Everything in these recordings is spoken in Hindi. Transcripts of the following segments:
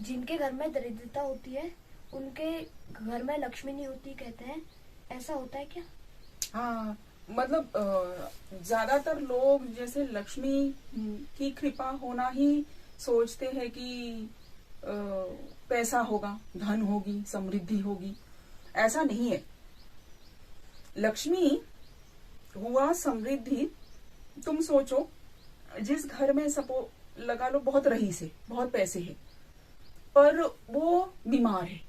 जिनके घर में दरिद्रता होती है उनके घर में लक्ष्मी नहीं होती कहते हैं, ऐसा होता है क्या? हाँ, मतलब ज्यादातर लोग जैसे लक्ष्मी की कृपा होना ही सोचते हैं कि अ, पैसा होगा, धन होगी, समृद्धि होगी। ऐसा नहीं है। लक्ष्मी हुआ समृद्धि। तुम सोचो, जिस घर में सपो लगा लो बहुत रईस है, बहुत पैसे है, पर वो बीमार है,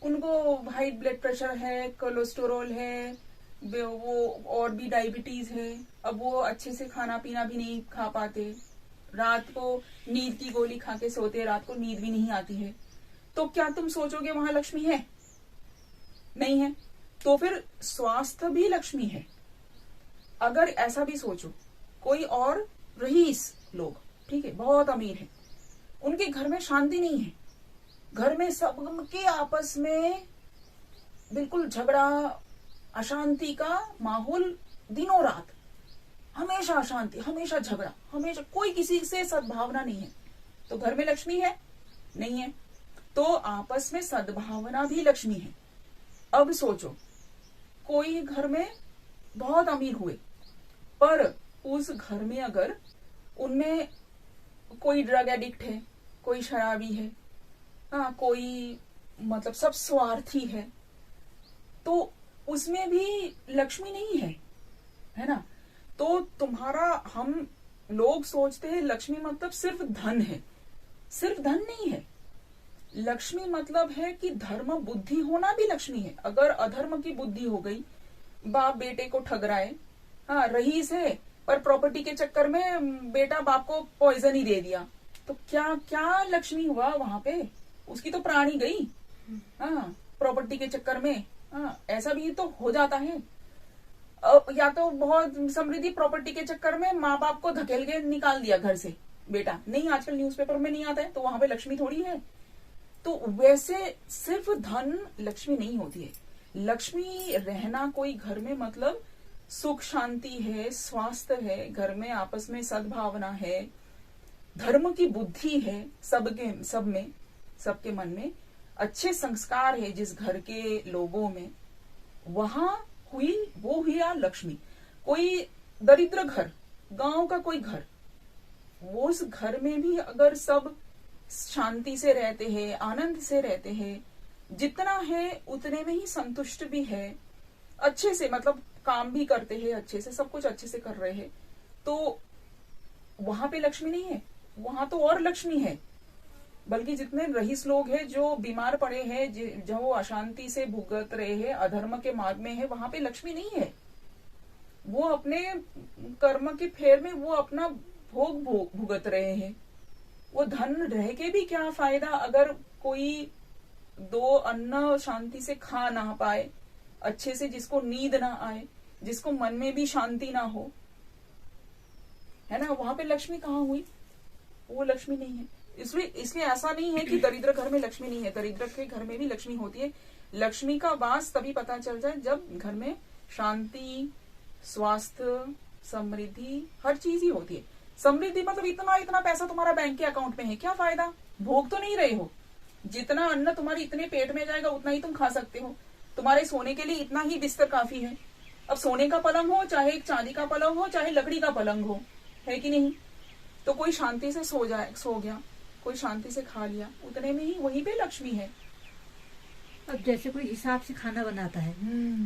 उनको हाई ब्लड प्रेशर है, कोलेस्टेरोल है, वो और भी डायबिटीज है। अब वो अच्छे से खाना पीना भी नहीं खा पाते, रात को नींद की गोली खा के सोते, रात को नींद भी नहीं आती है। तो क्या तुम सोचोगे वहां लक्ष्मी है? नहीं है। तो फिर स्वास्थ्य भी लक्ष्मी है। अगर ऐसा भी सोचो, कोई और रईस लोग, ठीक है, बहुत अमीर है, उनके घर में शांति नहीं है, घर में सबके आपस में बिल्कुल झगड़ा, अशांति का माहौल, दिनों रात हमेशा अशांति, हमेशा झगड़ा, हमेशा कोई किसी से सद्भावना नहीं है, तो घर में लक्ष्मी है? नहीं है। तो आपस में सद्भावना भी लक्ष्मी है। अब सोचो, कोई घर में बहुत अमीर हुए, पर उस घर में अगर उनमें कोई ड्रग एडिक्ट है, कोई शराबी है, हाँ, कोई मतलब सब स्वार्थी है, तो उसमें भी लक्ष्मी नहीं है ना? तो तुम्हारा, हम लोग सोचते हैं लक्ष्मी मतलब सिर्फ धन है। सिर्फ धन नहीं है। लक्ष्मी मतलब है कि धर्म बुद्धि होना भी लक्ष्मी है। अगर अधर्म की बुद्धि हो गई, बाप बेटे को ठग रहा है, हाँ, रईस है, पर प्रॉपर्टी के चक्कर में बेटा बाप को पॉइजन ही दे दिया, तो क्या क्या लक्ष्मी हुआ वहां पे? उसकी तो प्राण ही गई, हाँ, प्रॉपर्टी के चक्कर में। हाँ, ऐसा भी तो हो जाता है। या तो बहुत समृद्धि, प्रॉपर्टी के चक्कर में माँ बाप को धकेल के निकाल दिया घर से, बेटा नहीं, आजकल न्यूज़पेपर में नहीं आता है, तो वहां पे लक्ष्मी थोड़ी है। तो वैसे सिर्फ धन लक्ष्मी नहीं होती है। लक्ष्मी रहना कोई घर में मतलब सुख शांति है, स्वास्थ्य है, घर में आपस में सद्भावना है, धर्म की बुद्धि है, सब में, सबके मन में अच्छे संस्कार है जिस घर के लोगों में, वहां वो हुई आ लक्ष्मी। कोई दरिद्र घर, गांव का कोई घर, वो उस घर में भी अगर सब शांति से रहते हैं, आनंद से रहते हैं, जितना है उतने में ही संतुष्ट भी है, अच्छे से मतलब काम भी करते हैं, अच्छे से सब कुछ अच्छे से कर रहे हैं, तो वहां पे लक्ष्मी नहीं है, वहां तो और लक्ष्मी है। बल्कि जितने रईस लोग हैं जो बीमार पड़े हैं, जो अशांति से भुगत रहे हैं, अधर्म के मार्ग में है, वहां पे लक्ष्मी नहीं है। वो अपने कर्म के फेर में वो अपना भोग भुगत रहे हैं। वो धन रह के भी क्या फायदा अगर कोई दो अन्न शांति से खा ना पाए, अच्छे से, जिसको नींद ना आए, जिसको मन में भी शांति ना हो, है ना? वहां पे लक्ष्मी कहाँ हुई? वो लक्ष्मी नहीं है। इसलिए ऐसा नहीं है कि दरिद्र घर में लक्ष्मी नहीं है, दरिद्र के घर में भी लक्ष्मी होती है। लक्ष्मी का वास तभी पता चल जाए जब घर में शांति, स्वास्थ्य, समृद्धि, हर चीज ही होती है। समृद्धि मतलब इतना इतना पैसा तुम्हारा बैंक के अकाउंट में है, क्या फायदा? भोग तो नहीं रहे हो। जितना अन्न तुम्हारे इतने पेट में जाएगा उतना ही तुम खा सकते हो। तुम्हारे सोने के लिए इतना ही बिस्तर काफी है। अब सोने का पलंग हो, चाहे चांदी का पलंग हो, चाहे लकड़ी का पलंग हो, है कि नहीं? तो कोई शांति से सो गया, कोई शांति से खा लिया, उतने में ही वहीं पे लक्ष्मी है। अब जैसे कोई हिसाब से खाना बनाता है,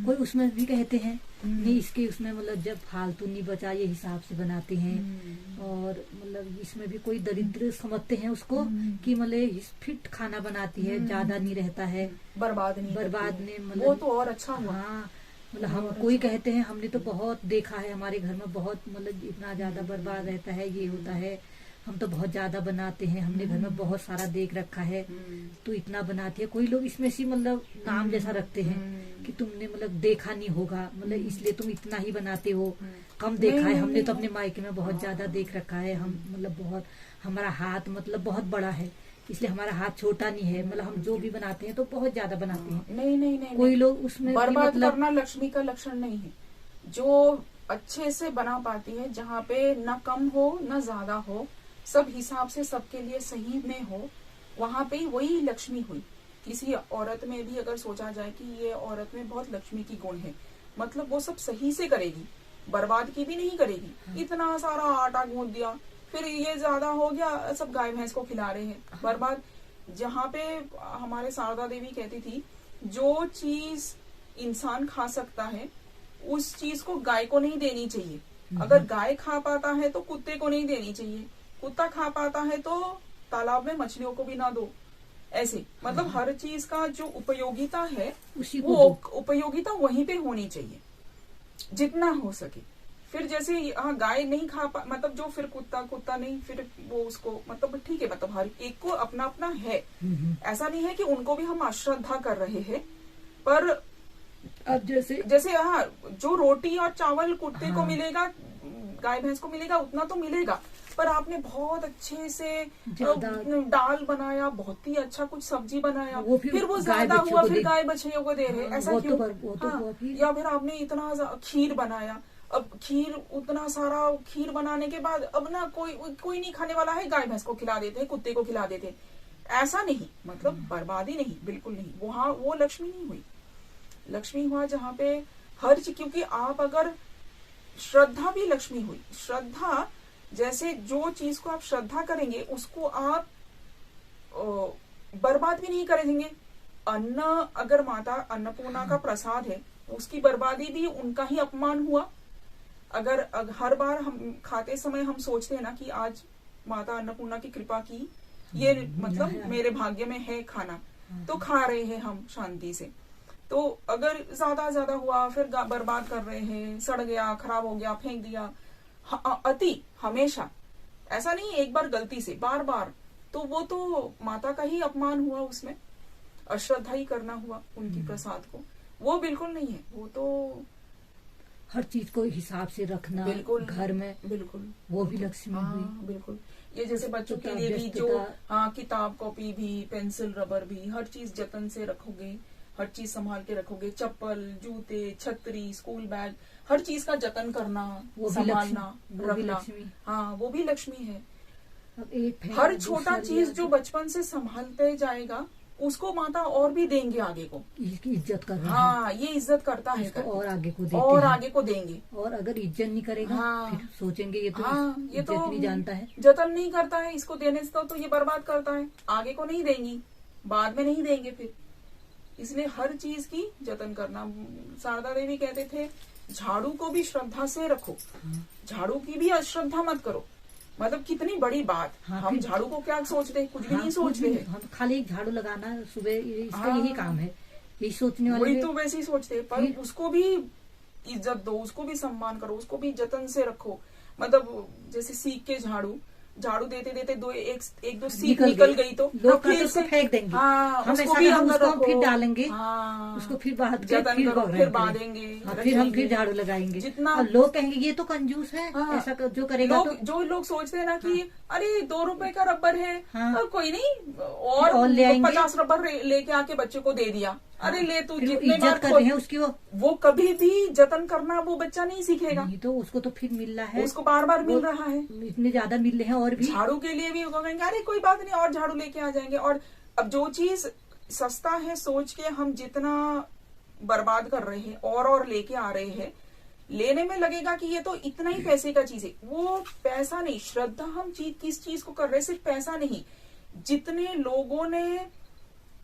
कोई उसमें भी कहते हैं नहीं, इसके उसमें मतलब जब फालतू नहीं बचा, ये हिसाब से बनाते हैं। और मतलब इसमें भी कोई दरिद्र समझते हैं उसको कि मतलब फिट खाना बनाती है, ज्यादा नहीं रहता है, बर्बाद नहीं मतलब वो तो और अच्छा हुआ। हाँ, मतलब हम कोई कहते हैं, हमने तो बहुत देखा है हमारे घर में, बहुत मतलब इतना ज्यादा बर्बाद रहता है, ये होता है, हम तो बहुत ज्यादा बनाते हैं, हमने घर में बहुत सारा देख रखा है, तो इतना बनाती है। कोई लोग इसमें से मतलब नाम जैसा रखते हैं कि तुमने मतलब देखा नहीं होगा, मतलब इसलिए तुम इतना ही बनाते हो, कम देखा है, हमने तो अपने मायके में बहुत ज्यादा देख रखा है, हम मतलब बहुत, हमारा हाथ मतलब बहुत बड़ा है, इसलिए हमारा हाथ छोटा नहीं है, मतलब हम जो भी बनाते हैं तो बहुत ज्यादा बनाते हैं। नहीं, कोई लोग उसमें बर्बाद मतलब करना लक्ष्मी का लक्षण नहीं है। जो अच्छे से बना पाती है, जहाँ पे न कम हो न ज्यादा हो, सब हिसाब से सबके लिए सही में हो, वहां पे वही लक्ष्मी हुई। किसी औरत में भी अगर सोचा जाए कि ये औरत में बहुत लक्ष्मी की गुण है, मतलब वो सब सही से करेगी, बर्बाद की भी नहीं करेगी। इतना सारा आटा गूंथ दिया, फिर ये ज्यादा हो गया, सब गाय भैंस को खिला रहे हैं, बर्बाद। जहाँ पे हमारे शारदा देवी कहती थी, जो चीज इंसान खा सकता है उस चीज को गाय को नहीं देनी चाहिए। अगर गाय खा पाता है तो कुत्ते को नहीं देनी चाहिए, कुत्ता खा पाता है तो तालाब में मछलियों को भी ना दो। ऐसे मतलब हर चीज का जो उपयोगिता है वो उपयोगिता वहीं पे होनी चाहिए जितना हो सके। फिर जैसे हाँ गाय नहीं मतलब जो फिर कुत्ता नहीं, फिर वो उसको मतलब ठीक है, मतलब हर एक को अपना अपना है। ऐसा नहीं है कि उनको भी हम अश्रद्धा कर रहे हैं, पर अब जैसे हाँ जो रोटी और चावल कुत्ते को मिलेगा, गाय भैंस को मिलेगा, उतना तो मिलेगा। पर आपने बहुत अच्छे से दाल बनाया, बहुत ही अच्छा कुछ सब्जी बनाया, फिर वो ज्यादा हुआ, फिर गाय बछड़ियों को दे रहे, ऐसा क्यों? या फिर आपने इतना खीर बनाया, अब खीर उतना सारा खीर बनाने के बाद अब ना कोई नहीं खाने वाला है, गाय भैंस को खिला देते हैं, कुत्ते को खिला देते हैं। ऐसा नहीं, मतलब बर्बादी नहीं, बिल्कुल नहीं। वहां वो लक्ष्मी नहीं हुई। लक्ष्मी हुआ जहाँ पे हर चीज, क्योंकि आप अगर श्रद्धा भी लक्ष्मी हुई। श्रद्धा जैसे जो चीज को आप श्रद्धा करेंगे उसको आप बर्बाद भी नहीं करेंगे। अन्न अगर माता अन्नपूर्णा का प्रसाद है, उसकी बर्बादी भी उनका ही अपमान हुआ। अगर हर बार हम खाते समय हम सोचते हैं ना कि आज माता अन्नपूर्णा की कृपा की, ये मतलब मेरे भाग्य में है खाना, तो खा रहे हैं हम शांति से। तो अगर ज्यादा हुआ फिर बर्बाद कर रहे हैं, सड़ गया, खराब हो गया, फेंक दिया, अति हमेशा, ऐसा नहीं एक बार गलती से, बार बार, तो वो तो माता का ही अपमान हुआ, उसमें अश्रद्धा ही करना हुआ उनकी प्रसाद को। वो बिल्कुल नहीं है। वो तो हर चीज को हिसाब से रखना बिल्कुल घर में, बिल्कुल वो भी लक्ष्मी हुई। बिल्कुल। ये जैसे बच्चों के लिए भी जो किताब कॉपी भी, पेंसिल रबर भी, हर चीज जतन से रखोगे, हर चीज संभाल के रखोगे, चप्पल, जूते, छतरी, स्कूल बैग, हर चीज का जतन करना, संभालना, रखना, हाँ वो भी लक्ष्मी है। हर छोटा चीज जो बचपन से संभालते जाएगा उसको माता और भी देंगे आगे को, इसकी इज्जत कर रहा है। हाँ ये इज्जत करता है, और आगे को देते और हैं। आगे को देंगे। और अगर इज्जत नहीं करेगा फिर सोचेंगे ये तो ये तो नहीं जानता है, जतन नहीं करता है, इसको देने से तो ये बर्बाद करता है, आगे को नहीं देंगी, बाद में नहीं देंगे फिर। इसलिए हर चीज की जतन करना। शारदा देवी कहते थे झाड़ू को भी श्रद्धा से रखो, झाड़ू की भी अश्रद्धा मत करो। मतलब कितनी बड़ी बात। हम झाड़ू को क्या सोचते हैं, कुछ भी नहीं सोचते हैं, हम खाली एक झाड़ू लगाना सुबह, इसका यही काम है, यही सोचने वाले वही तो वैसे ही सोचते हैं। पर उसको भी इज्जत दो, उसको भी सम्मान करो, उसको भी जतन से रखो। मतलब जैसे सीख के झाड़ू देते देते एक दो सीख निकल गई तो लोग उसको फेंक देंगे। उसको भी अंदर रखो, फिर डालेंगे, उसको फिर जतन करो, फिर बांधेंगे, फिर हम फिर झाड़ू लगाएंगे। जितना लोग कहेंगे ये तो कंजूस है, ऐसा जो करेगा। जो लोग सोचते हैं ना कि अरे 2 रुपए का रबर है, कोई नहीं, और ले आएंगे, 50 रबर लेके आके बच्चे को दे दिया, अरे ले तू, जितने इज्जत कर रहे हैं उसकी, वो कभी भी जतन करना वो बच्चा नहीं सीखेगा। तो उसको तो फिर मिल रहा है, उसको बार बार मिल रहा है, इतने ज्यादा मिल रहे हैं। और भी झाड़ू के लिए भी कहेंगे अरे कोई बात नहीं, और झाड़ू लेके आ जाएंगे। और अब जो चीज सस्ता है सोच के हम जितना बर्बाद कर रहे हैं और लेके आ रहे हैं, लेने में लगेगा कि ये तो इतना ही पैसे का चीज है। वो पैसा नहीं, श्रद्धा हम किस चीज को कर रहे हैं, सिर्फ पैसा नहीं। जितने लोगों ने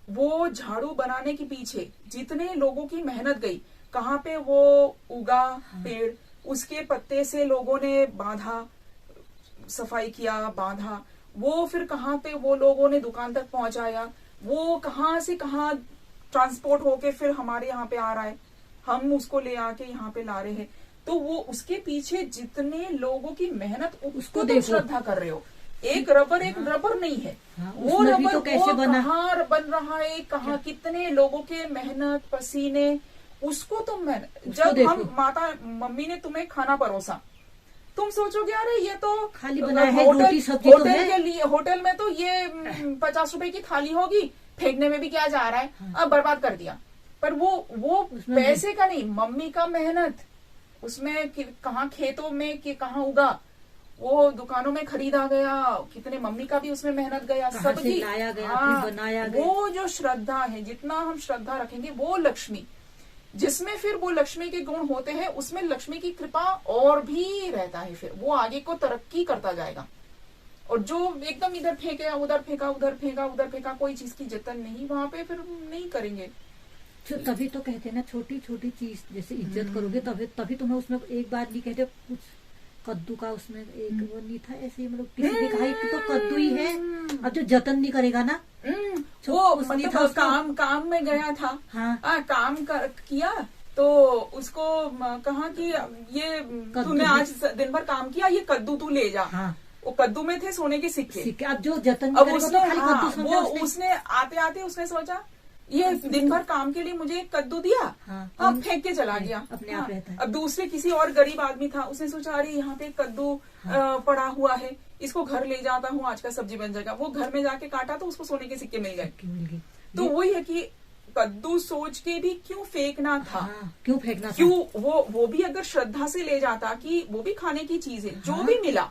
वो झाड़ू बनाने के पीछे जितने लोगों की मेहनत गई, कहाँ पे वो उगा पेड़, उसके पत्ते से लोगों ने बांधा, सफाई किया, बांधा, वो फिर कहाँ पे वो लोगों ने दुकान तक पहुंचाया, वो कहाँ से कहाँ ट्रांसपोर्ट होके फिर हमारे यहाँ पे आ रहा है, हम उसको ले आके यहाँ पे ला रहे हैं। तो वो उसके पीछे जितने लोगों की मेहनत, उसको तो श्रद्धा कर रहे हो। एक रबर नहीं है, वो रबर तो कैसे बना, कहाँ बन रहा है, कहाँ कितने लोगों के मेहनत, पसीने, उसको तुम जब हम माता मम्मी ने तुम्हें खाना परोसा, तुम सोचोगे अरे ये तो खाली बना है, रोटी सब्जी तो है। के लिए होटल में तो ये 50 रुपए की थाली होगी, फेंकने में भी क्या जा रहा है, अब बर्बाद कर दिया। पर वो पैसे का नहीं, मम्मी का मेहनत, उसमें कहाँ खेतों में कि कहाँ उगा, वो दुकानों में खरीदा गया, कितने मम्मी का भी उसमें मेहनत गया, कहाँ से सबकी लाया गया, हाँ, फिर बनाया गया। वो जो श्रद्धा है, जितना हम श्रद्धा रखेंगे वो लक्ष्मी, जिसमें फिर वो लक्ष्मी के गुण होते हैं उसमें लक्ष्मी की कृपा और भी रहता है, फिर वो आगे को तरक्की करता जाएगा। और जो एकदम इधर फेंके उधर फेंका, उधर फेंका उधर फेंका, कोई चीज की जतन नहीं, वहां पे फिर नहीं करेंगे। तभी तो कहते हैं ना, छोटी छोटी चीज जैसे इज्जत करोगे तभी तुम्हें उसमें एक बार नहीं कहते कुछ कद्दू का उसमें एक वो नहीं था ऐसे, मतलब किसी ने कहा कि तो कद्दू ही है, अब जो जतन नहीं करेगा ना वो मतलब काम में गया था, हाँ काम किया तो उसको कहा कि ये तूने आज दिन भर काम किया, ये कद्दू तू ले जा। हाँ वो कद्दू में थे सोने के सिक्के। अब जो जतन अब करेगा उसने तो खाली कद्दू समझा उसने। उसने आते आते उसने सोचा ये दिन भर काम के लिए मुझे एक कद्दू दिया, अब फेंक के चला गया, अपने आप रहता है। अब दूसरे किसी और गरीब आदमी था, उसने सोचा अरे यहाँ पे कद्दू पड़ा हुआ है, इसको घर ले जाता हूँ, आज का सब्जी बन जाएगा। वो घर में जाके काटा तो उसको सोने के सिक्के मिल गए। तो वही है कि कद्दू सोच के भी क्यों फेंकना था, क्यों फेंकना था, क्यों वो भी अगर श्रद्धा से ले जाता कि वो भी खाने की चीज है, जो भी मिला।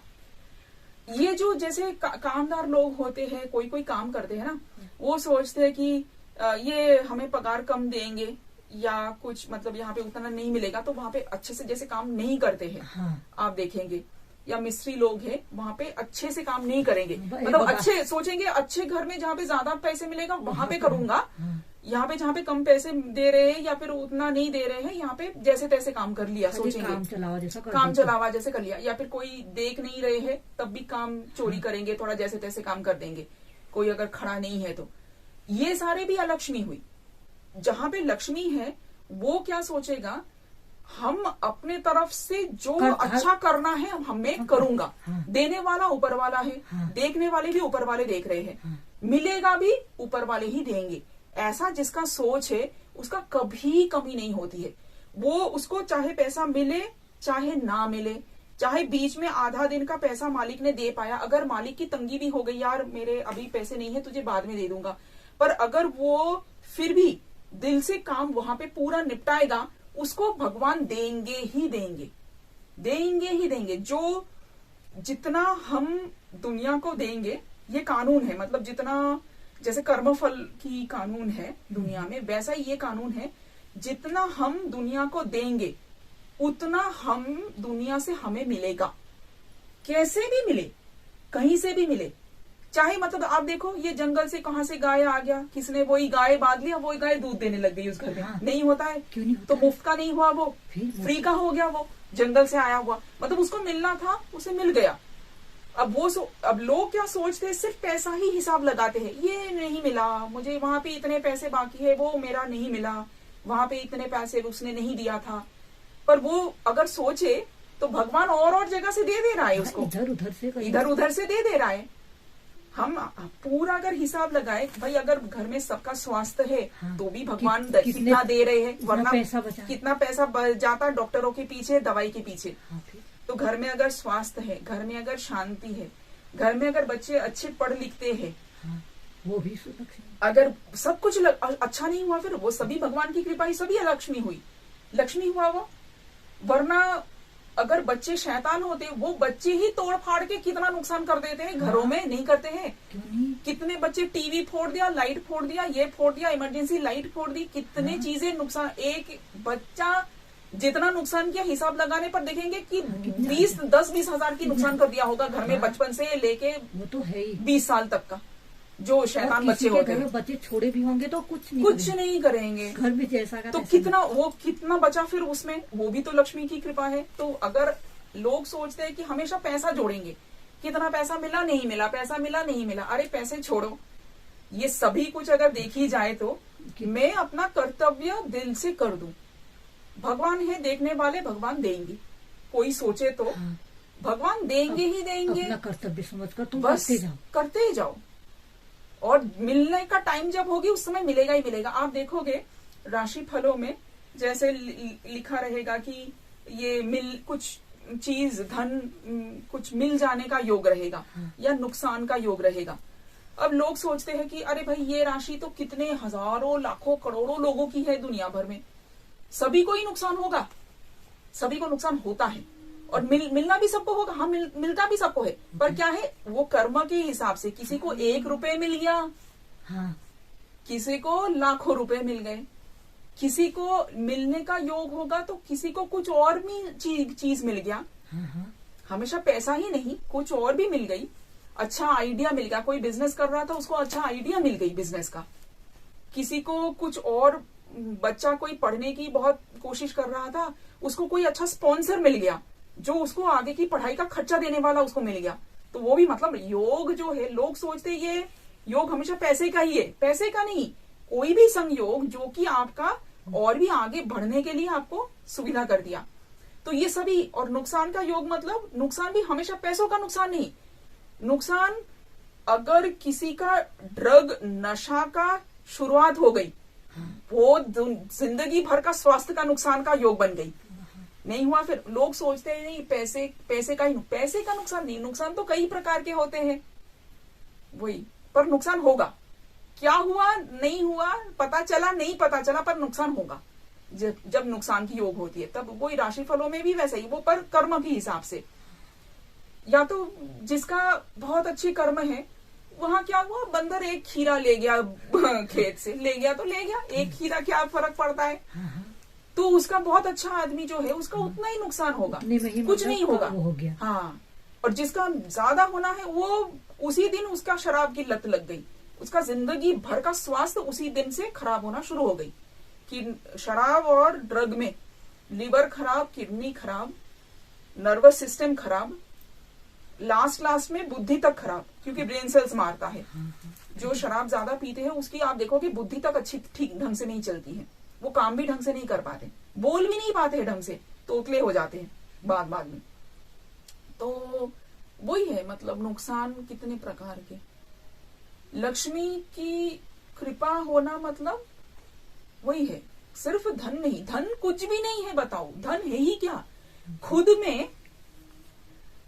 ये जो जैसे कामदार लोग होते हैं, कोई कोई काम करते हैं ना, वो सोचते हैं कि ये हमें पगार कम देंगे या कुछ, मतलब यहाँ पे उतना नहीं मिलेगा, तो वहां पे अच्छे से जैसे काम नहीं करते हैं। आप देखेंगे या मिस्त्री लोग हैं, वहां पे अच्छे से काम नहीं करेंगे, मतलब अच्छे सोचेंगे, अच्छे घर में जहाँ पे ज्यादा पैसे मिलेगा वहां पे करूंगा, यहाँ पे जहाँ पे कम पैसे दे रहे हैं या फिर उतना नहीं दे रहे हैं, यहाँ पे जैसे तैसे काम कर लिया, सोचेंगे काम चलावा जैसे कर लिया, या फिर कोई देख नहीं रहे हैं तब भी काम चोरी करेंगे, थोड़ा जैसे तैसे काम कर देंगे, कोई अगर खड़ा नहीं है तो। ये सारे भी अलक्ष्मी हुई। जहां पे लक्ष्मी है वो क्या सोचेगा, हम अपने तरफ से जो अच्छा करना है हमें करूंगा। देने वाला ऊपर वाला है, देखने वाले भी ऊपर वाले देख रहे हैं, मिलेगा भी ऊपर वाले ही देंगे। ऐसा जिसका सोच है उसका कभी कमी नहीं होती है। वो उसको चाहे पैसा मिले चाहे ना मिले, चाहे बीच में आधा दिन का पैसा मालिक ने दे पाया, अगर मालिक की तंगी भी हो गई, यार मेरे अभी पैसे नहीं है, तुझे बाद में दे दूंगा, पर अगर वो फिर भी दिल से काम वहां पे पूरा निपटाएगा, उसको भगवान देंगे ही देंगे, देंगे ही देंगे। जो जितना हम दुनिया को देंगे, ये कानून है, मतलब जितना जैसे कर्मफल की कानून है दुनिया में, वैसा ही ये कानून है, जितना हम दुनिया को देंगे उतना हम दुनिया से हमें मिलेगा, कैसे भी मिले, कहीं से भी मिले। चाहे मतलब आप देखो, ये जंगल से कहां से गाय आ गया, किसने वही गाय बांध लिया, वही गाय दूध देने लग गई उस घर में। नहीं होता है, क्यों नहीं होता तो मुफ्त का नहीं हुआ, वो फ्री का हो गया, वो जंगल से आया हुआ, मतलब उसको मिलना था, उसे मिल गया। अब लोग क्या सोचते हैं, सिर्फ पैसा ही हिसाब लगाते हैं, ये नहीं मिला मुझे, वहां पे इतने पैसे बाकी है, वो मेरा नहीं मिला, वहां पे इतने पैसे उसने नहीं दिया था। पर वो अगर सोचे तो भगवान और जगह से दे रहा है उसको, इधर उधर से दे रहा है। हम पूरा अगर हिसाब लगाए, भाई अगर घर में सबका स्वास्थ्य है तो भी भगवान कितना दे रहे हैं, वरना कितना पैसा जाता डॉक्टरों के पीछे, दवाई के पीछे। तो घर में अगर स्वास्थ्य है, घर में अगर शांति है, घर में अगर बच्चे अच्छे पढ़ लिखते हैं, वो भी अगर सब कुछ अच्छा नहीं हुआ, फिर वो सभी भगवान की कृपा ही, सभी अलक्ष्मी हुई, लक्ष्मी हुआ वो। वरना अगर बच्चे शैतान होते, वो बच्चे ही तोड़ फाड़ के कितना नुकसान कर देते हैं घरों में, नहीं करते हैं? कितने बच्चे टीवी फोड़ दिया, लाइट फोड़ दिया, ये फोड़ दिया, इमरजेंसी लाइट फोड़ दी, कितने चीजें नुकसान। एक बच्चा जितना नुकसान किया, हिसाब लगाने पर देखेंगे कि 10-20 हजार की नुकसान कर दिया होगा घर में, बचपन से लेके वो तो है ही 20 साल तक का। जो शैतान बच्चे होते हैं, बच्चे छोड़े भी होंगे तो कुछ नहीं करेंगे घर में जैसा का, तो कितना बचा फिर उसमें, वो भी तो लक्ष्मी की कृपा है। तो अगर लोग सोचते हैं कि हमेशा पैसा जोड़ेंगे, कितना पैसा मिला नहीं मिला, पैसा मिला नहीं मिला, अरे पैसे छोड़ो, ये सभी कुछ अगर देखी जाए तो मैं अपना कर्तव्य दिल से कर दूं, भगवान है देखने वाले, भगवान देंगे। कोई सोचे तो भगवान देंगे ही देंगे, अपना कर्तव्य समझकर तुम बस करते जाओ, और मिलने का टाइम जब होगी उस समय मिलेगा ही मिलेगा। आप देखोगे राशि फलों में जैसे लिखा रहेगा कि ये कुछ चीज धन कुछ मिल जाने का योग रहेगा या नुकसान का योग रहेगा। अब लोग सोचते हैं कि अरे भाई ये राशि तो कितने हजारों लाखों करोड़ों लोगों की है दुनिया भर में, सभी को ही नुकसान होगा, सभी को नुकसान होता है। और मिलना भी सबको होगा। हाँ, मिलता भी सबको है, पर क्या है, वो कर्म के हिसाब से किसी को 1 रुपए मिल गया, हाँ, किसी को लाखों रुपए मिल गए, किसी को मिलने का योग होगा तो किसी को कुछ और भी चीज मिल गया। हाँ, हाँ, हमेशा पैसा ही नहीं, कुछ और भी मिल गई, अच्छा आइडिया मिल गया। कोई बिजनेस कर रहा था, उसको अच्छा आइडिया मिल गई बिजनेस का। किसी को कुछ और, बच्चा कोई पढ़ने की बहुत कोशिश कर रहा था, उसको कोई अच्छा स्पॉन्सर मिल गया जो उसको आगे की पढ़ाई का खर्चा देने वाला उसको मिल गया। तो वो भी मतलब योग जो है, लोग सोचते ये योग हमेशा पैसे का ही है, पैसे का नहीं। कोई भी संयोग जो कि आपका और भी आगे बढ़ने के लिए आपको सुविधा कर दिया, तो ये सभी। और नुकसान का योग मतलब नुकसान भी हमेशा पैसों का नुकसान नहीं। नुकसान अगर किसी का ड्रग नशा का शुरुआत हो गई, वो जिंदगी भर का स्वास्थ्य का नुकसान का योग बन गई। नहीं हुआ, फिर लोग सोचते हैं नहीं पैसे का ही, पैसे का नुकसान नहीं, नुकसान तो कई प्रकार के होते हैं वही, पर नुकसान होगा। क्या हुआ नहीं हुआ, पता चला नहीं पता चला, पर नुकसान होगा। जब नुकसान की योग होती है तब वही राशि फलों में भी वैसा ही, वो पर कर्म के हिसाब से। या तो जिसका बहुत अच्छी कर्म है, वहां क्या हुआ, बंदर एक खीरा ले गया खेत से, ले गया तो ले गया, एक खीरा क्या फर्क पड़ता है। तो उसका बहुत अच्छा आदमी जो है उसका उतना ही नुकसान होगा, कुछ नहीं होगा। हो गया। हाँ, और जिसका ज्यादा होना है वो उसी दिन उसका शराब की लत लग गई, उसका जिंदगी भर का स्वास्थ्य उसी दिन से खराब होना शुरू हो गई। कि शराब और ड्रग में लीवर खराब, किडनी खराब, नर्वस सिस्टम खराब, लास्ट में बुद्धि तक खराब, क्योंकि ब्रेन सेल्स मारता है। जो शराब ज्यादा पीते हैं उसकी आप देखो कि बुद्धि तक अच्छी ठीक ढंग से नहीं चलती है, वो काम भी ढंग से नहीं कर पाते, बोल भी नहीं पाते ढंग से, तोतले हो जाते हैं बाद में। तो वही है, मतलब नुकसान कितने प्रकार के। लक्ष्मी की कृपा होना मतलब वही है, सिर्फ धन नहीं, धन कुछ भी नहीं है, बताओ धन है ही क्या। खुद में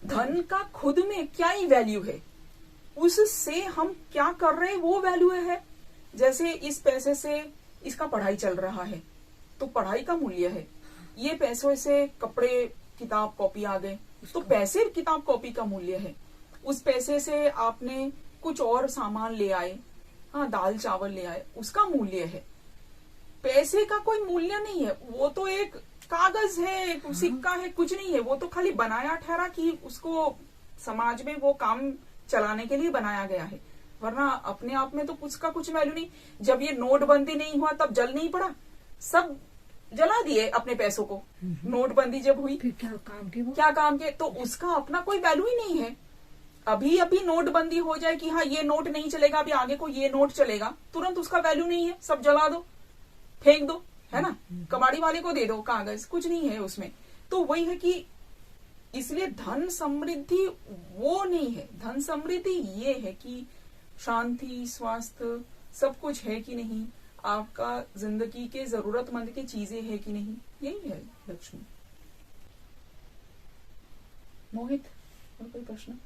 धन का खुद में क्या ही वैल्यू है, उससे हम क्या कर रहे हैं वो वैल्यू है। जैसे इस पैसे से इसका पढ़ाई चल रहा है तो पढ़ाई का मूल्य है, ये पैसों से कपड़े किताब कॉपी आ गए तो पैसे किताब कॉपी का मूल्य है। उस पैसे से आपने कुछ और सामान ले आए, हाँ दाल चावल ले आए, उसका मूल्य है। पैसे का कोई मूल्य नहीं है, वो तो एक कागज है, एक सिक्का है, कुछ नहीं है। वो तो खाली बनाया ठहरा कि उसको समाज में वो काम चलाने के लिए बनाया गया है, वरना अपने आप में तो उसका कुछ वैल्यू नहीं। जब ये नोटबंदी नहीं हुआ तब जल नहीं पड़ा, सब जला दिए अपने पैसों को। नोटबंदी जब हुई फिर क्या काम के वो, क्या काम के, तो उसका अपना कोई वैल्यू ही नहीं है। अभी नोटबंदी हो जाए कि हाँ ये नोट नहीं चलेगा, अभी आगे को ये नोट चलेगा, तुरंत उसका वैल्यू नहीं है, सब जला दो, फेंक दो, है ना, कबाड़ी वाले को दे दो कागज, कुछ नहीं है उसमें। तो वही है कि इसलिए धन समृद्धि वो नहीं है, धन समृद्धि ये है कि शांति, स्वास्थ्य, सब कुछ है कि नहीं, आपका जिंदगी के जरूरतमंद की चीजें है कि नहीं, यही है लक्ष्मी। मोहित, और कोई प्रश्न?